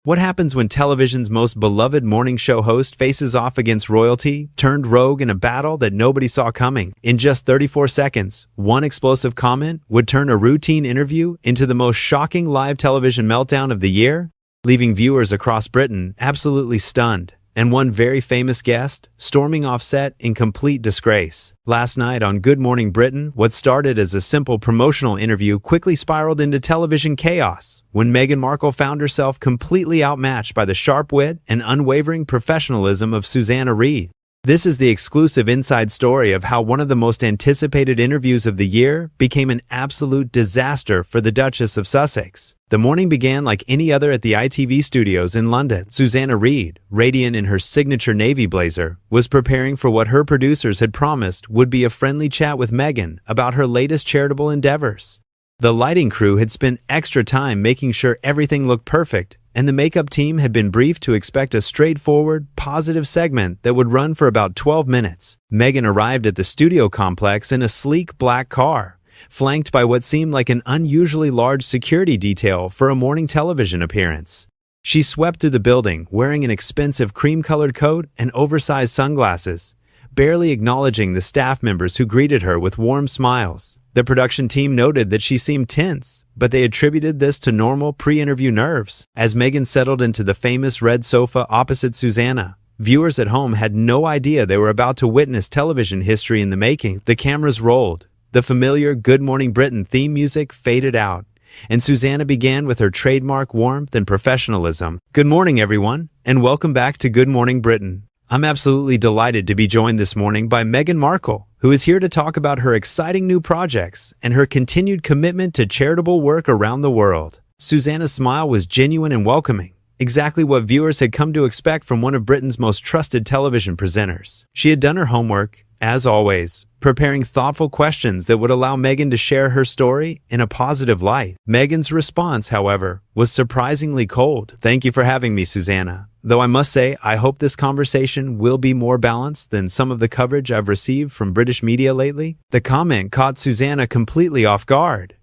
What happens when television's most beloved morning show host faces off against royalty, turned rogue in a battle that nobody saw coming? In just 34 seconds, one explosive comment would turn a routine interview into the most shocking live television meltdown of the year, leaving viewers across Britain absolutely stunned, and one very famous guest storming off set in complete disgrace. Last night on Good Morning Britain, what started as a simple promotional interview quickly spiraled into television chaos when Meghan Markle found herself completely outmatched by the sharp wit and unwavering professionalism of Susanna Reid. This is the exclusive inside story of how one of the most anticipated interviews of the year became an absolute disaster for the Duchess of Sussex. The morning began like any other at the ITV studios in London. Susanna Reid, radiant in her signature navy blazer, was preparing for what her producers had promised would be a friendly chat with Meghan about her latest charitable endeavors. The lighting crew had spent extra time making sure everything looked perfect, and the makeup team had been briefed to expect a straightforward, positive segment that would run for about 12 minutes. Meghan arrived at the studio complex in a sleek black car, flanked by what seemed like an unusually large security detail for a morning television appearance. She swept through the building wearing an expensive cream-colored coat and oversized sunglasses, barely acknowledging the staff members who greeted her with warm smiles. The production team noted that she seemed tense, but they attributed this to normal pre-interview nerves. As Meghan settled into the famous red sofa opposite Susanna, viewers at home had no idea they were about to witness television history in the making. The cameras rolled, the familiar Good Morning Britain theme music faded out, and Susanna began with her trademark warmth and professionalism. Good morning, everyone, and welcome back to Good Morning Britain. I'm absolutely delighted to be joined this morning by Meghan Markle, who is here to talk about her exciting new projects and her continued commitment to charitable work around the world. Susanna's smile was genuine and welcoming, exactly what viewers had come to expect from one of Britain's most trusted television presenters. She had done her homework, as always, preparing thoughtful questions that would allow Meghan to share her story in a positive light. Meghan's response, however, was surprisingly cold. "Thank you for having me, Susanna. Though I must say, I hope this conversation will be more balanced than some of the coverage I've received from British media lately." The comment caught Susanna completely off guard.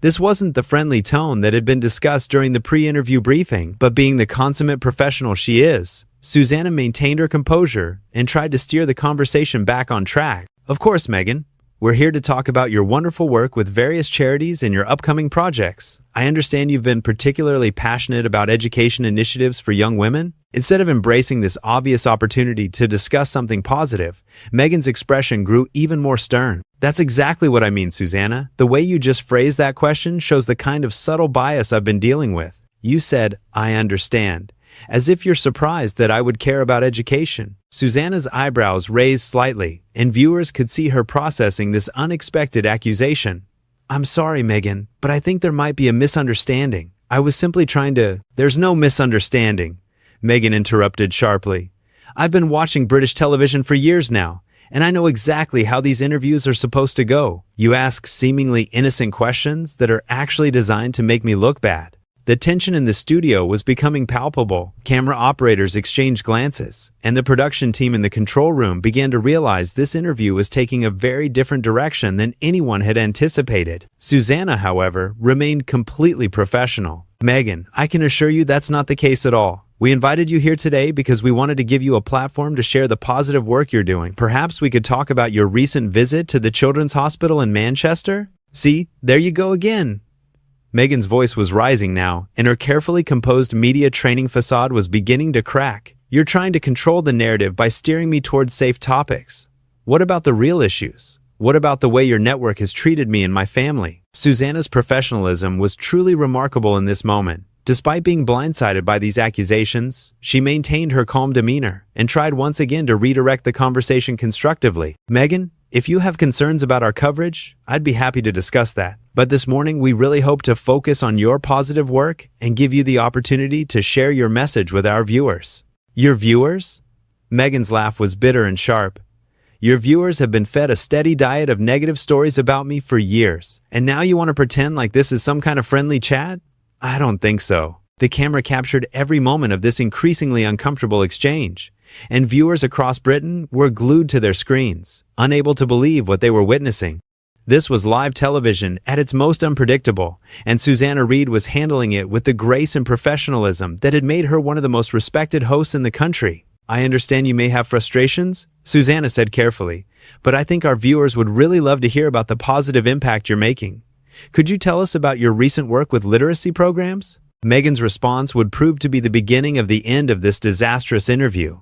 This wasn't the friendly tone that had been discussed during the pre-interview briefing, but being the consummate professional she is, Susanna maintained her composure and tried to steer the conversation back on track. "Of course, Meghan. We're here to talk about your wonderful work with various charities and your upcoming projects. I understand you've been particularly passionate about education initiatives for young women." Instead of embracing this obvious opportunity to discuss something positive, Meghan's expression grew even more stern. "That's exactly what I mean, Susanna. The way you just phrased that question shows the kind of subtle bias I've been dealing with. You said, 'I understand,' as if you're surprised that I would care about education." Susanna's eyebrows raised slightly, and viewers could see her processing this unexpected accusation. "I'm sorry, Meghan, but I think there might be a misunderstanding. I was simply trying to—" "There's no misunderstanding," Meghan interrupted sharply. "I've been watching British television for years now, and I know exactly how these interviews are supposed to go. You ask seemingly innocent questions that are actually designed to make me look bad." The tension in the studio was becoming palpable. Camera operators exchanged glances, and the production team in the control room began to realize this interview was taking a very different direction than anyone had anticipated. Susanna, however, remained completely professional. "Meghan, I can assure you that's not the case at all. We invited you here today because we wanted to give you a platform to share the positive work you're doing. Perhaps we could talk about your recent visit to the Children's Hospital in Manchester?" "See, there you go again." Meghan's voice was rising now, and her carefully composed media training facade was beginning to crack. "You're trying to control the narrative by steering me towards safe topics. What about the real issues? What about the way your network has treated me and my family?" Susanna's professionalism was truly remarkable in this moment. Despite being blindsided by these accusations, she maintained her calm demeanor and tried once again to redirect the conversation constructively. "Meghan, if you have concerns about our coverage, I'd be happy to discuss that. But this morning, we really hope to focus on your positive work and give you the opportunity to share your message with our viewers." "Your viewers?" Meghan's laugh was bitter and sharp. "Your viewers have been fed a steady diet of negative stories about me for years, and now you want to pretend like this is some kind of friendly chat? I don't think so." The camera captured every moment of this increasingly uncomfortable exchange, and viewers across Britain were glued to their screens, unable to believe what they were witnessing. This was live television at its most unpredictable, and Susanna Reid was handling it with the grace and professionalism that had made her one of the most respected hosts in the country. "I understand you may have frustrations," Susanna said carefully, "but I think our viewers would really love to hear about the positive impact you're making. Could you tell us about your recent work with literacy programs?" Meghan's response would prove to be the beginning of the end of this disastrous interview.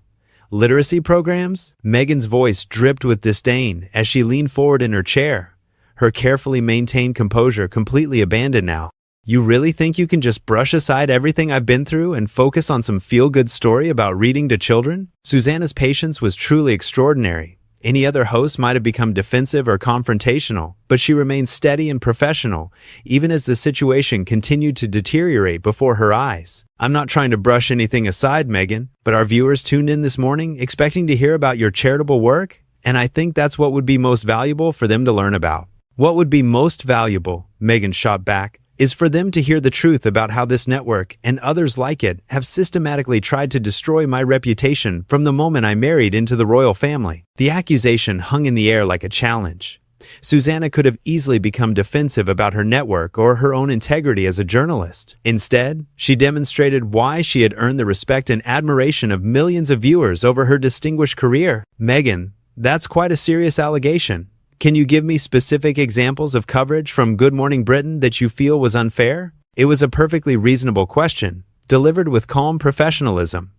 "Literacy programs?" Meghan's voice dripped with disdain as she leaned forward in her chair, her carefully maintained composure completely abandoned now. "You really think you can just brush aside everything I've been through and focus on some feel-good story about reading to children?" Susanna's patience was truly extraordinary. Any other host might have become defensive or confrontational, but she remained steady and professional, even as the situation continued to deteriorate before her eyes. "I'm not trying to brush anything aside, Meghan, but our viewers tuned in this morning expecting to hear about your charitable work, and I think that's what would be most valuable for them to learn about." "What would be most valuable," Meghan shot back, "is for them to hear the truth about how this network and others like it have systematically tried to destroy my reputation from the moment I married into the royal family." The accusation hung in the air like a challenge. Susanna could have easily become defensive about her network or her own integrity as a journalist. Instead, she demonstrated why she had earned the respect and admiration of millions of viewers over her distinguished career. "Meghan, that's quite a serious allegation. Can you give me specific examples of coverage from Good Morning Britain that you feel was unfair?" It was a perfectly reasonable question, delivered with calm professionalism.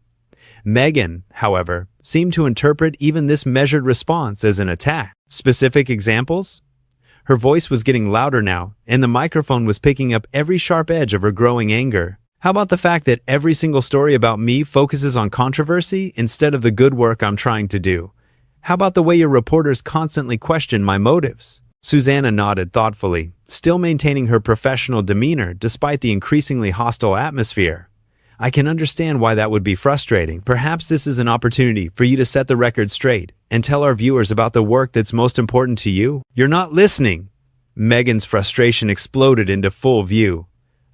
Meghan, however, seemed to interpret even this measured response as an attack. "Specific examples?" Her voice was getting louder now, and the microphone was picking up every sharp edge of her growing anger. "How about the fact that every single story about me focuses on controversy instead of the good work I'm trying to do? How about the way your reporters constantly question my motives?" Susanna nodded thoughtfully, still maintaining her professional demeanor despite the increasingly hostile atmosphere. "I can understand why that would be frustrating. Perhaps this is an opportunity for you to set the record straight and tell our viewers about the work that's most important to you." "You're not listening!" Meghan's frustration exploded into full view.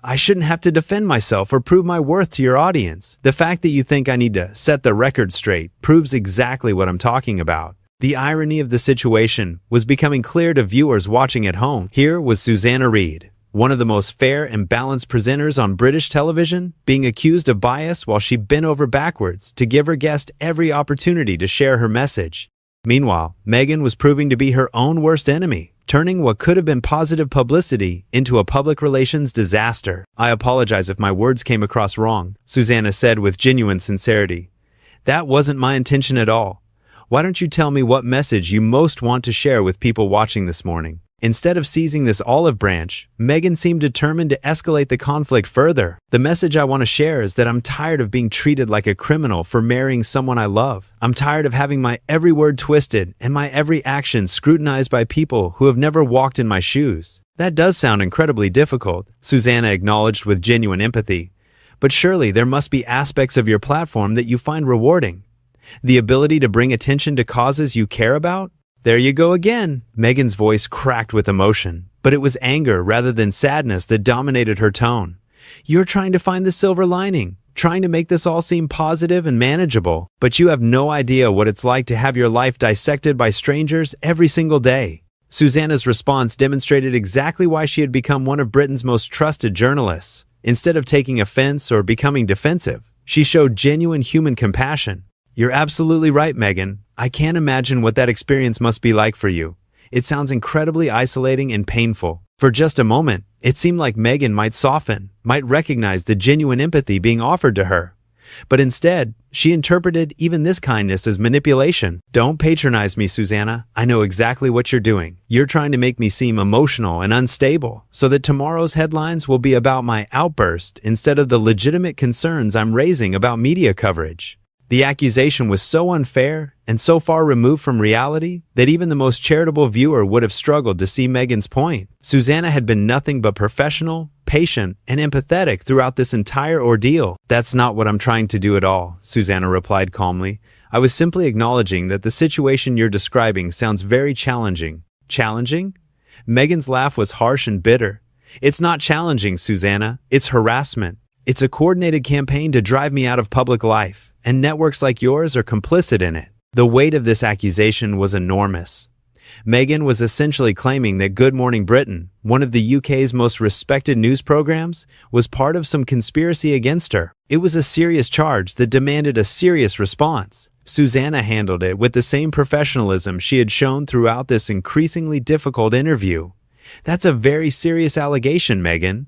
"I shouldn't have to defend myself or prove my worth to your audience. The fact that you think I need to set the record straight proves exactly what I'm talking about." The irony of the situation was becoming clear to viewers watching at home. Here was Susanna Reid, one of the most fair and balanced presenters on British television, being accused of bias while she bent over backwards to give her guest every opportunity to share her message. Meanwhile, Meghan was proving to be her own worst enemy, turning what could have been positive publicity into a public relations disaster. "I apologize if my words came across wrong," Susanna said with genuine sincerity. "That wasn't my intention at all. Why don't you tell me what message you most want to share with people watching this morning?" Instead of seizing this olive branch, Meghan seemed determined to escalate the conflict further. "The message I want to share is that I'm tired of being treated like a criminal for marrying someone I love. I'm tired of having my every word twisted and my every action scrutinized by people who have never walked in my shoes." "That does sound incredibly difficult," Susanna acknowledged with genuine empathy. "But surely there must be aspects of your platform that you find rewarding. The ability to bring attention to causes you care about?" "There you go again." Meghan's voice cracked with emotion, but it was anger rather than sadness that dominated her tone. "You're trying to find the silver lining, trying to make this all seem positive and manageable, but you have no idea what it's like to have your life dissected by strangers every single day." Susanna's response demonstrated exactly why she had become one of Britain's most trusted journalists. Instead of taking offense or becoming defensive, she showed genuine human compassion. "You're absolutely right, Meghan. I can't imagine what that experience must be like for you. It sounds incredibly isolating and painful." For just a moment, it seemed like Meghan might soften, might recognize the genuine empathy being offered to her. But instead, she interpreted even this kindness as manipulation. "Don't patronize me, Susanna. I know exactly what you're doing. You're trying to make me seem emotional and unstable, so that tomorrow's headlines will be about my outburst instead of the legitimate concerns I'm raising about media coverage." The accusation was so unfair and so far removed from reality that even the most charitable viewer would have struggled to see Meghan's point. Susanna had been nothing but professional, patient, and empathetic throughout this entire ordeal. "That's not what I'm trying to do at all," Susanna replied calmly. "I was simply acknowledging that the situation you're describing sounds very challenging." "Challenging?" Meghan's laugh was harsh and bitter. "It's not challenging, Susanna. It's harassment. It's a coordinated campaign to drive me out of public life, and networks like yours are complicit in it." The weight of this accusation was enormous. Meghan was essentially claiming that Good Morning Britain, one of the UK's most respected news programs, was part of some conspiracy against her. It was a serious charge that demanded a serious response. Susanna handled it with the same professionalism she had shown throughout this increasingly difficult interview. That's a very serious allegation, Meghan.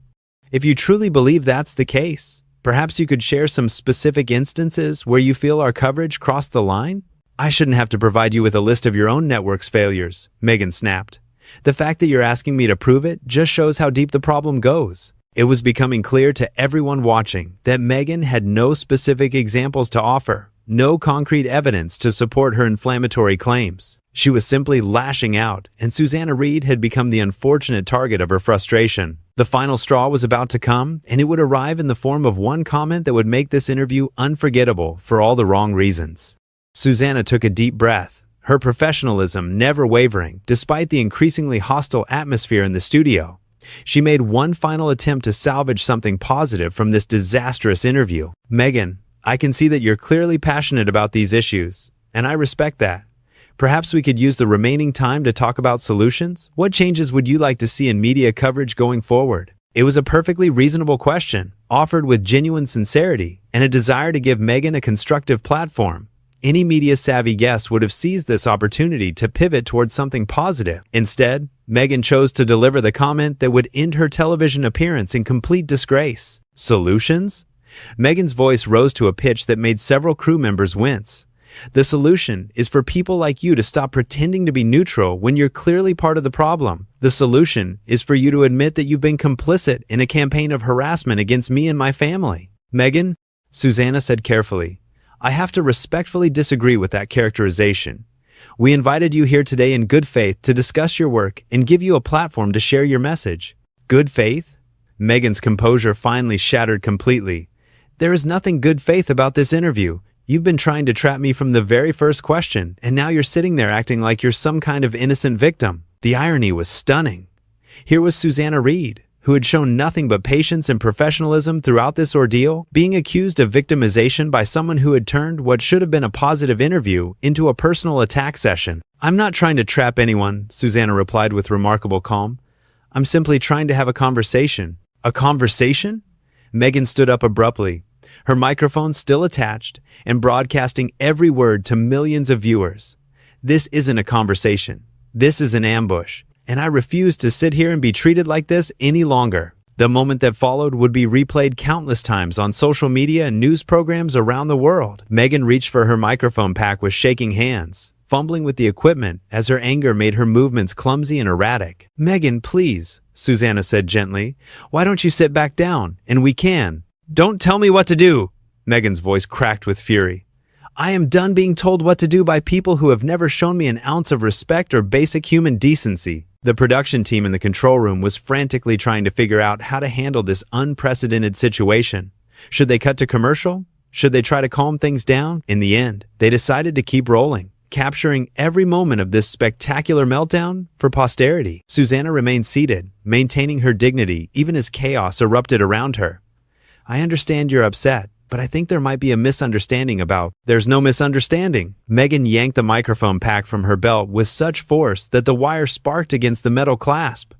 If you truly believe that's the case, perhaps you could share some specific instances where you feel our coverage crossed the line? I shouldn't have to provide you with a list of your own network's failures, Meghan snapped. The fact that you're asking me to prove it just shows how deep the problem goes. It was becoming clear to everyone watching that Meghan had no specific examples to offer, no concrete evidence to support her inflammatory claims. She was simply lashing out, and Susanna Reid had become the unfortunate target of her frustration. The final straw was about to come, and it would arrive in the form of one comment that would make this interview unforgettable for all the wrong reasons. Susanna took a deep breath, her professionalism never wavering despite the increasingly hostile atmosphere in the studio. She made one final attempt to salvage something positive from this disastrous interview. Meghan, I can see that you're clearly passionate about these issues, and I respect that. Perhaps we could use the remaining time to talk about solutions? What changes would you like to see in media coverage going forward? It was a perfectly reasonable question, offered with genuine sincerity and a desire to give Meghan a constructive platform. Any media-savvy guest would have seized this opportunity to pivot towards something positive. Instead, Meghan chose to deliver the comment that would end her television appearance in complete disgrace. Solutions? Meghan's voice rose to a pitch that made several crew members wince. The solution is for people like you to stop pretending to be neutral when you're clearly part of the problem. The solution is for you to admit that you've been complicit in a campaign of harassment against me and my family. Meghan, Susanna said carefully, I have to respectfully disagree with that characterization. We invited you here today in good faith to discuss your work and give you a platform to share your message. Good faith? Meghan's composure finally shattered completely. There is nothing good faith about this interview. You've been trying to trap me from the very first question, and now you're sitting there acting like you're some kind of innocent victim. The irony was stunning. Here was Susanna Reid, who had shown nothing but patience and professionalism throughout this ordeal, being accused of victimization by someone who had turned what should have been a positive interview into a personal attack session. I'm not trying to trap anyone, Susanna replied with remarkable calm. I'm simply trying to have a conversation. A conversation? Meghan stood up abruptly, her microphone still attached and broadcasting every word to millions of viewers. This isn't a conversation. This is an ambush. And I refuse to sit here and be treated like this any longer. The moment that followed would be replayed countless times on social media and news programs around the world. Meghan reached for her microphone pack with shaking hands, fumbling with the equipment as her anger made her movements clumsy and erratic. Meghan, please, Susanna said gently. Why don't you sit back down? And we can. Don't tell me what to do. Meghan's voice cracked with fury. I am done being told what to do by people who have never shown me an ounce of respect or basic human decency. The production team in the control room was frantically trying to figure out how to handle this unprecedented situation. Should they cut to commercial? Should they try to calm things down? In the end, they decided to keep rolling, capturing every moment of this spectacular meltdown for posterity. Susanna remained seated, maintaining her dignity even as chaos erupted around her. I understand you're upset, but I think there might be a misunderstanding about. There's no misunderstanding. Meghan yanked the microphone pack from her belt with such force that the wire sparked against the metal clasp.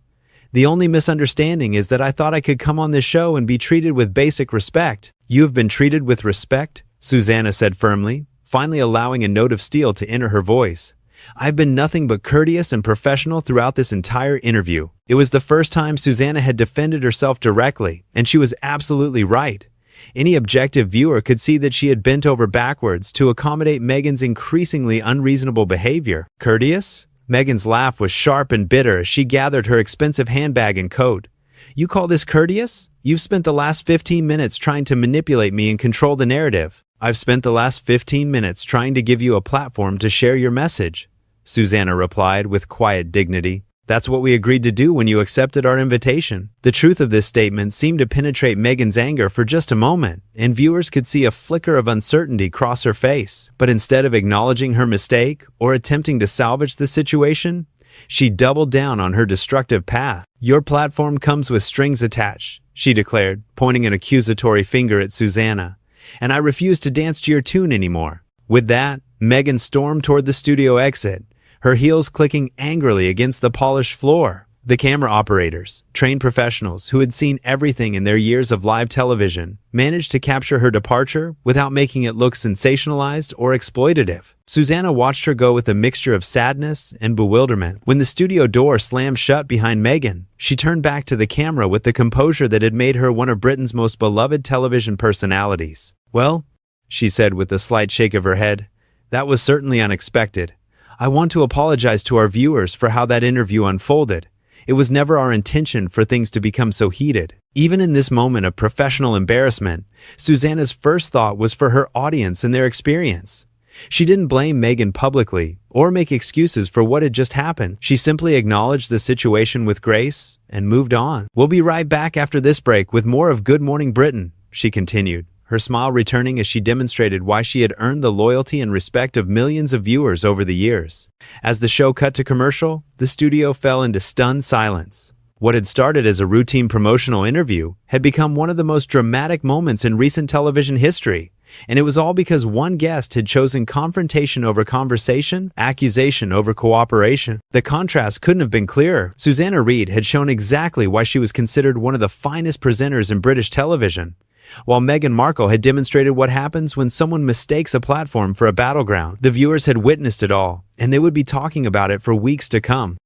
The only misunderstanding is that I thought I could come on this show and be treated with basic respect. You have been treated with respect, Susanna said firmly, finally allowing a note of steel to enter her voice. I've been nothing but courteous and professional throughout this entire interview. It was the first time Susanna had defended herself directly, and she was absolutely right. Any objective viewer could see that she had bent over backwards to accommodate Meghan's increasingly unreasonable behavior. Courteous? Meghan's laugh was sharp and bitter as she gathered her expensive handbag and coat. You call this courteous? You've spent the last 15 minutes trying to manipulate me and control the narrative. I've spent the last 15 minutes trying to give you a platform to share your message, Susanna replied with quiet dignity. That's what we agreed to do when you accepted our invitation. The truth of this statement seemed to penetrate Meghan's anger for just a moment, and viewers could see a flicker of uncertainty cross her face. But instead of acknowledging her mistake or attempting to salvage the situation, she doubled down on her destructive path. Your platform comes with strings attached, she declared, pointing an accusatory finger at Susanna. And I refuse to dance to your tune anymore. With that, Meghan stormed toward the studio exit, her heels clicking angrily against the polished floor. The camera operators, trained professionals who had seen everything in their years of live television, managed to capture her departure without making it look sensationalized or exploitative. Susanna watched her go with a mixture of sadness and bewilderment. When the studio door slammed shut behind Meghan, she turned back to the camera with the composure that had made her one of Britain's most beloved television personalities. "Well," she said with a slight shake of her head, "that was certainly unexpected. I want to apologize to our viewers for how that interview unfolded. It was never our intention for things to become so heated." Even in this moment of professional embarrassment, Susanna's first thought was for her audience and their experience. She didn't blame Meghan publicly or make excuses for what had just happened. She simply acknowledged the situation with grace and moved on. "We'll be right back after this break with more of Good Morning Britain," she continued, her smile returning as she demonstrated why she had earned the loyalty and respect of millions of viewers over the years. As the show cut to commercial, the studio fell into stunned silence. What had started as a routine promotional interview had become one of the most dramatic moments in recent television history. And it was all because one guest had chosen confrontation over conversation, accusation over cooperation. The contrast couldn't have been clearer. Susanna Reid had shown exactly why she was considered one of the finest presenters in British television, while Meghan Markle had demonstrated what happens when someone mistakes a platform for a battleground. The viewers had witnessed it all, and they would be talking about it for weeks to come.